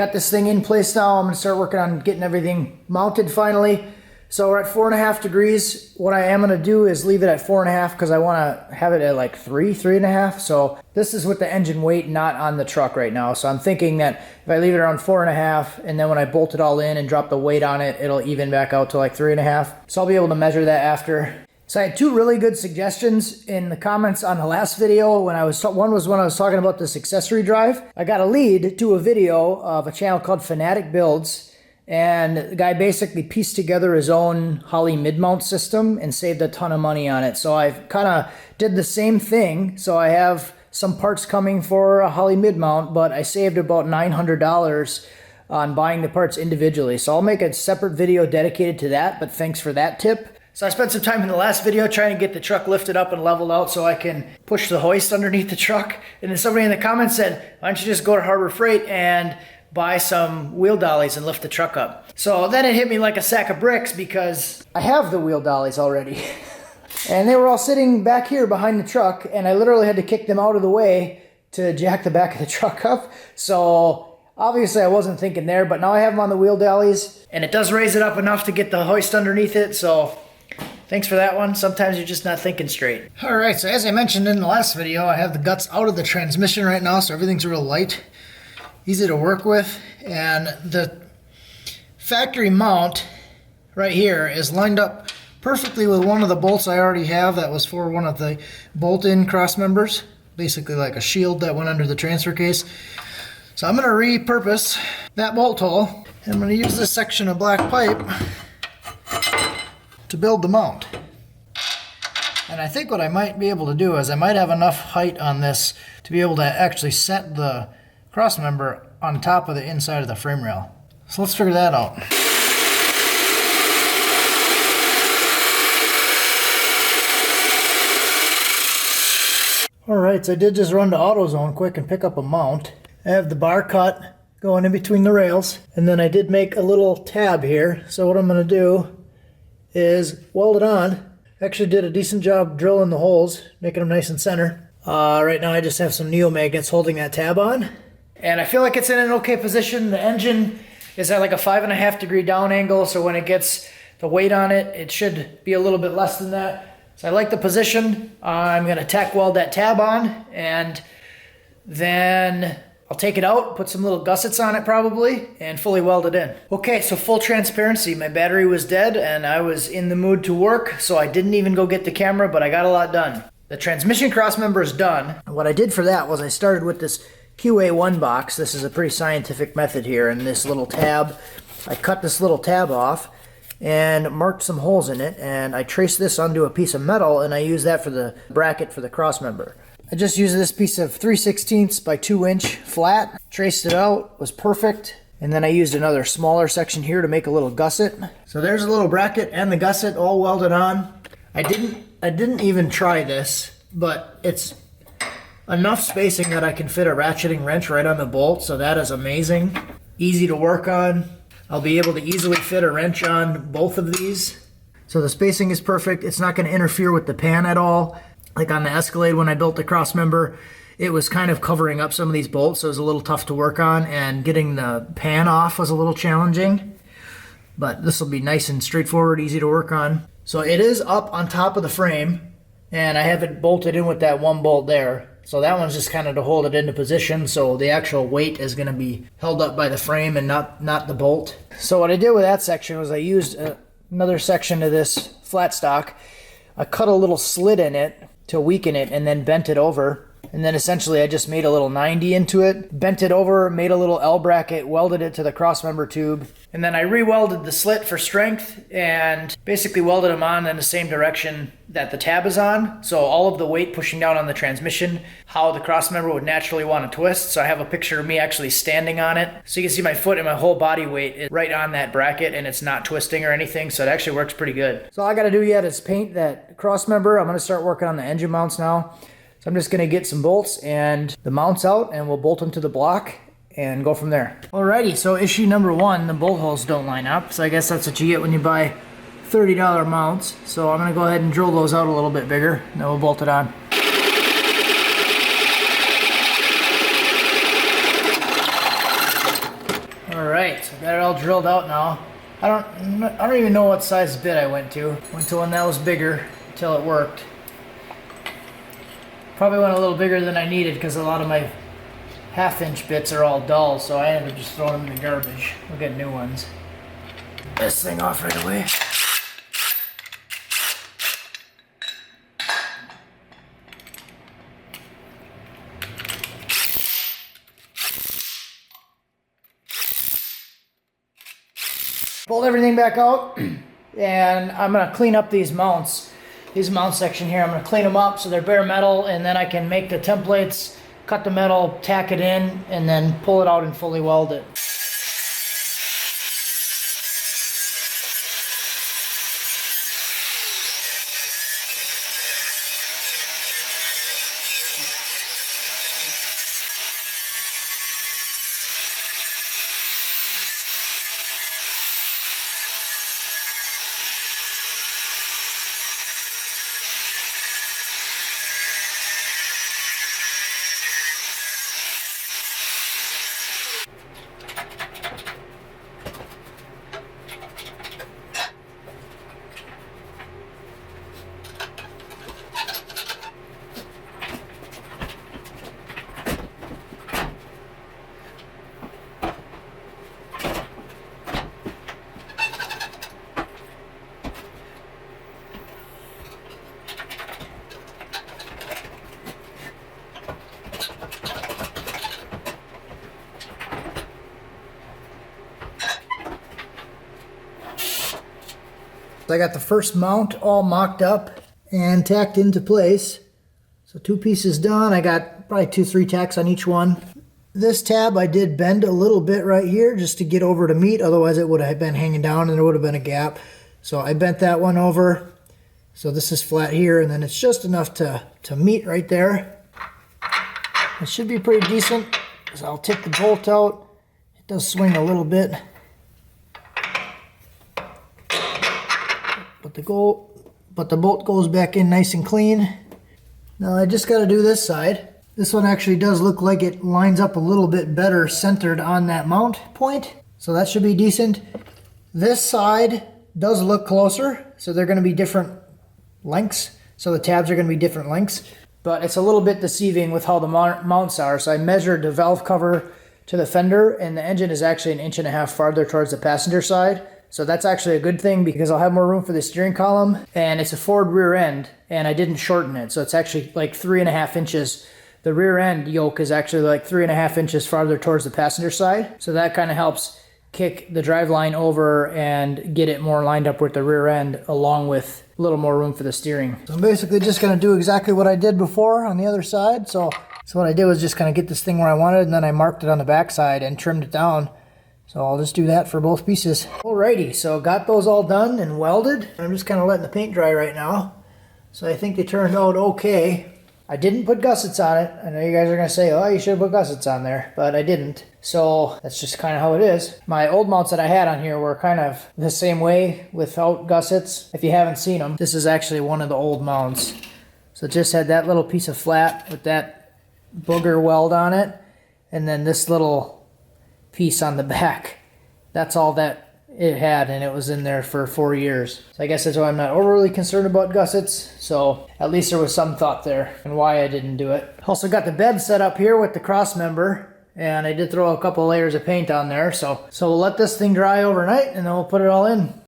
Got this thing in place now. I'm gonna start working on getting everything mounted finally. So we're at 4.5 degrees. What I am gonna do is leave it at 4.5 because I wanna have it at like 3.5. So this is with the engine weight not on the truck right now. So I'm thinking that if I leave it around 4.5 and then when I bolt it all in and drop the weight on it, it'll even back out to like 3.5. So I'll be able to measure that after. So I had two really good suggestions in the comments on the last video. One was when I was talking about this accessory drive. I got a lead to a video of a channel called Fanatic Builds. And the guy basically pieced together his own Holley mid-mount system and saved a ton of money on it. So I kind of did the same thing. So I have some parts coming for a Holley mid-mount, but I saved about $900 on buying the parts individually. So I'll make a separate video dedicated to that, but thanks for that tip. So I spent some time in the last video trying to get the truck lifted up and leveled out so I can push the hoist underneath the truck. And then somebody in the comments said, why don't you just go to Harbor Freight and buy some wheel dollies and lift the truck up. So then it hit me like a sack of bricks because I have the wheel dollies already. And they were all sitting back here behind the truck and I literally had to kick them out of the way to jack the back of the truck up. So obviously I wasn't thinking there, but now I have them on the wheel dollies and it does raise it up enough to get the hoist underneath it. So thanks for that one. Sometimes you're just not thinking straight. All right, so as I mentioned in the last video, I have the guts out of the transmission right now, so everything's real light. Easy to work with, and the factory mount right here is lined up perfectly with one of the bolts I already have that was for one of the bolt-in cross members, basically like a shield that went under the transfer case. So I'm going to repurpose that bolt hole, and I'm going to use this section of black pipe to build the mount. And I think what I might be able to do is I might have enough height on this to be able to actually set the cross member on top of the inside of the frame rail. So let's figure that out. Alright, so I did just run to AutoZone quick and pick up a mount. I have the bar cut going in between the rails, and then I did make a little tab here. So what I'm going to do is weld it on. Actually did a decent job drilling the holes, making them nice and center. Right now I just have some neo magnets holding that tab on. And I feel like it's in an okay position. The engine is at like a 5.5 degree down angle, so when it gets the weight on it, it should be a little bit less than that. So I like the position. I'm gonna tack weld that tab on, and then I'll take it out, put some little gussets on it probably, and fully weld it in. Okay, so full transparency, my battery was dead and I was in the mood to work, so I didn't even go get the camera, but I got a lot done. The transmission cross member is done. What I did for that was I started with this QA1 box. This is a pretty scientific method here, and this little tab, I cut this little tab off and marked some holes in it, and I traced this onto a piece of metal, and I used that for the bracket for the cross member. I just used this piece of 3/16 by 2 inch flat, traced it out, was perfect, and then I used another smaller section here to make a little gusset. So there's a little bracket and the gusset all welded on. I didn't even try this, but it's enough spacing that I can fit a ratcheting wrench right on the bolt, so that is amazing. Easy to work on. I'll be able to easily fit a wrench on both of these. So the spacing is perfect. It's not going to interfere with the pan at all. Like on the Escalade when I built the cross member, it was kind of covering up some of these bolts, so it was a little tough to work on, and getting the pan off was a little challenging. But this will be nice and straightforward, easy to work on. So it is up on top of the frame, and I have it bolted in with that one bolt there. So that one's just kind of to hold it into position, so the actual weight is going to be held up by the frame and not the bolt. So what I did with that section was I used another section of this flat stock. I cut a little slit in it to weaken it and then bent it over. And then essentially I just made a little 90 into it, bent it over, made a little L bracket, welded it to the crossmember tube. And then I re-welded the slit for strength and basically welded them on in the same direction that the tab is on. So all of the weight pushing down on the transmission, how the crossmember would naturally want to twist. So I have a picture of me actually standing on it. So you can see my foot and my whole body weight is right on that bracket and it's not twisting or anything. So it actually works pretty good. So all I got to do yet is paint that crossmember. I'm going to start working on the engine mounts now. So I'm just going to get some bolts and the mounts out and we'll bolt them to the block and go from there. Alrighty, so issue number one, the bolt holes don't line up. So I guess that's what you get when you buy $30 mounts. So I'm going to go ahead and drill those out a little bit bigger and then we'll bolt it on. All right, so got it all drilled out now. I don't even know what size bit I went to. Went to one that was bigger until it worked. Probably went a little bigger than I needed because a lot of my 1/2-inch bits are all dull, so I ended up just throwing them in the garbage. We'll get new ones. This thing off right away. Pulled everything back out, and I'm gonna clean up these mounts. These mount section here, I'm gonna clean them up so they're bare metal, and then I can make the templates, cut the metal, tack it in, and then pull it out and fully weld it. I got the first mount all mocked up and tacked into place. So 2 pieces done. I got probably 2-3 tacks on each one. This tab I did bend a little bit right here just to get over to meet, otherwise it would have been hanging down and there would have been a gap. So I bent that one over. So this is flat here, and then it's just enough to meet right there. It should be pretty decent. So I'll take the bolt out. It does swing a little bit. But the bolt goes back in nice and clean. Now I just got to do this side. This one actually does look like it lines up a little bit better centered on that mount point. So that should be decent. This side does look closer. So they're going to be different lengths. So the tabs are going to be different lengths. But it's a little bit deceiving with how the mounts are. So I measured the valve cover to the fender, and the engine is actually 1.5 inches farther towards the passenger side. So that's actually a good thing because I'll have more room for the steering column, and it's a Ford rear end, and I didn't shorten it. So it's actually like 3.5 inches. The rear end yoke is actually like 3.5 inches farther towards the passenger side. So that kind of helps kick the driveline over and get it more lined up with the rear end, along with a little more room for the steering. So I'm basically just going to do exactly what I did before on the other side. So what I did was just kind of get this thing where I wanted, and then I marked it on the back side and trimmed it down. So I'll just do that for both pieces. Alrighty, so got those all done and welded. I'm just kind of letting the paint dry right now. So I think they turned out okay. I didn't put gussets on it. I know you guys are going to say, oh, you should have put gussets on there, but I didn't. So that's just kind of how it is. My old mounts that I had on here were kind of the same way without gussets. If you haven't seen them, this is actually one of the old mounts. So it just had that little piece of flat with that booger weld on it, and then this little piece on the back. That's all that it had, and it was in there for 4 years. So I guess that's why I'm not overly concerned about gussets. So at least there was some thought there and why I didn't do it. Also got the bed set up here with the cross member, and I did throw a couple layers of paint on there. So we'll let this thing dry overnight, and then we'll put it all in.